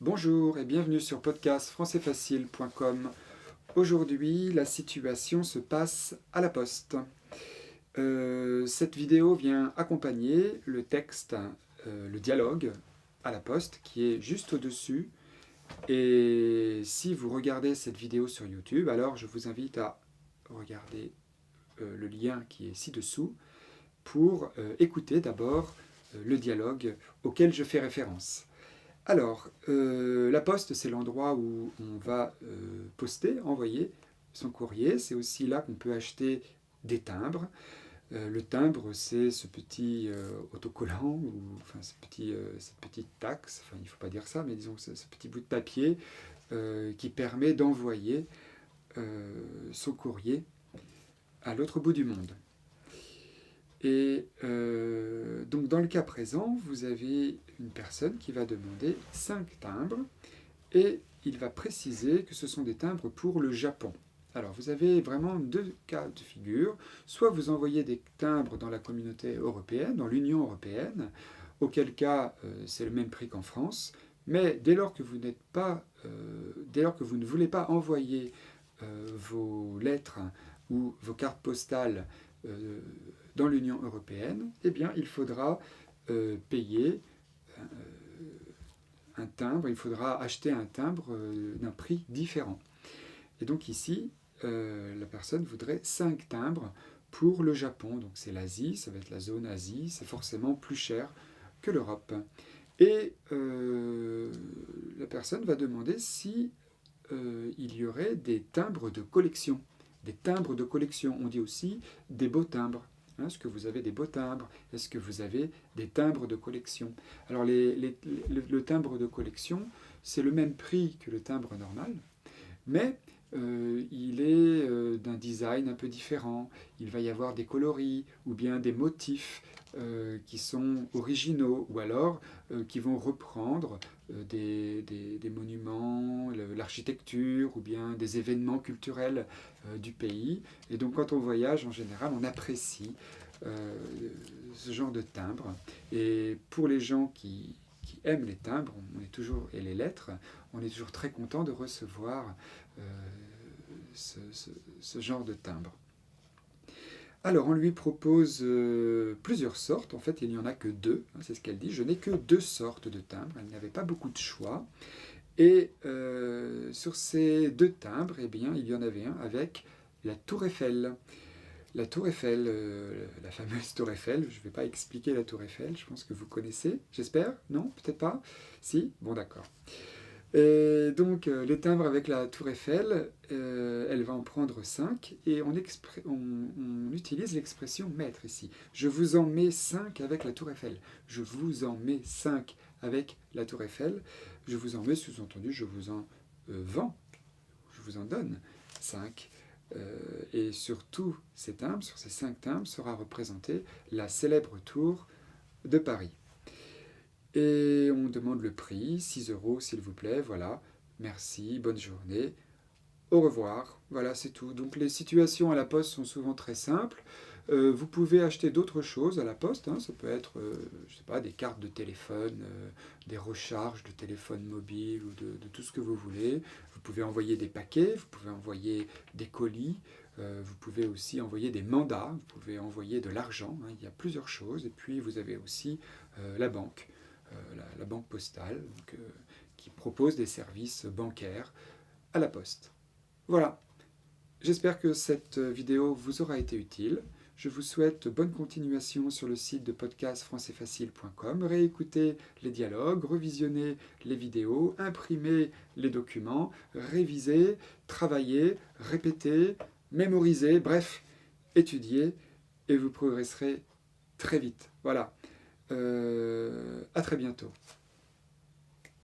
Bonjour et bienvenue sur podcastfrancaisfacile.com. Aujourd'hui, la situation se passe à la poste. Cette vidéo vient accompagner le texte, le dialogue à la poste qui est juste au-dessus. Et si vous regardez cette vidéo sur YouTube, alors je vous invite à regarder le lien qui est ci-dessous pour écouter d'abord le dialogue auquel je fais référence. Alors, la poste, c'est l'endroit où on va poster, envoyer son courrier. C'est aussi là qu'on peut acheter des timbres. Le timbre, c'est ce petit autocollant, ou enfin cette petite taxe, enfin il ne faut pas dire ça, mais disons ce petit bout de papier qui permet d'envoyer son courrier à l'autre bout du monde. Et donc dans le cas présent, vous avez une personne qui va demander 5 timbres et il va préciser que ce sont des timbres pour le Japon. Alors vous avez vraiment deux cas de figure. Soit vous envoyez des timbres dans la communauté européenne, dans l'Union européenne, auquel cas c'est le même prix qu'en France, mais dès lors que vous ne voulez pas envoyer vos lettres ou vos cartes postales dans l'Union européenne, eh bien, il faudra payer un timbre, il faudra acheter un timbre d'un prix différent. Et donc ici, la personne voudrait 5 timbres pour le Japon. Donc c'est l'Asie, ça va être la zone Asie, c'est forcément plus cher que l'Europe. Et la personne va demander si il y aurait des timbres de collection. Des timbres de collection, on dit aussi des beaux timbres. Est-ce que vous avez des beaux timbres? Est-ce que vous avez des timbres de collection? Alors le timbre de collection, c'est le même prix que le timbre normal, mais il est d'un design un peu différent. Il va y avoir des coloris ou bien des motifs qui sont originaux ou alors qui vont reprendre des monuments, l'architecture ou bien des événements culturels du pays. Et donc quand on voyage, en général, on apprécie ce genre de timbre. Et pour les gens qui aiment les timbres et les lettres, on est toujours très content de recevoir ce genre de timbre. Alors on lui propose plusieurs sortes, en fait il n'y en a que deux, c'est ce qu'elle dit, je n'ai que 2 sortes de timbres, elle n'avait pas beaucoup de choix. Et sur ces 2 timbres, eh bien, il y en avait un avec la tour Eiffel. La tour Eiffel, la fameuse tour Eiffel, je ne vais pas expliquer la tour Eiffel, je pense que vous connaissez, j'espère, non, peut-être pas? Si? Bon d'accord. Et donc les timbres avec la tour Eiffel, elle va en prendre 5 et on utilise l'expression mettre ici. Je vous en mets 5 avec la tour Eiffel. Je vous en mets 5 avec la tour Eiffel. Je vous en mets, sous-entendu, je vous en vends, je vous en donne 5. Et sur tous ces timbres, sur ces 5 timbres, sera représentée la célèbre tour de Paris. Et on demande le prix, 6 € s'il vous plaît, voilà, merci, bonne journée, au revoir, voilà c'est tout. Donc les situations à la poste sont souvent très simples. Vous pouvez acheter d'autres choses à la poste, hein, ça peut être, je sais pas, des cartes de téléphone, des recharges de téléphone mobile ou de tout ce que vous voulez. Vous pouvez envoyer des paquets, vous pouvez envoyer des colis, vous pouvez aussi envoyer des mandats, vous pouvez envoyer de l'argent, hein, il y a plusieurs choses. Et puis vous avez aussi la banque. La banque postale, donc, qui propose des services bancaires à la poste. Voilà, j'espère que cette vidéo vous aura été utile. Je vous souhaite bonne continuation sur le site de podcastfrancaisfacile.com. Réécoutez les dialogues, revisionnez les vidéos, imprimez les documents, révisez, travaillez, répétez, mémorisez, bref, étudiez et vous progresserez très vite. Voilà. À très bientôt.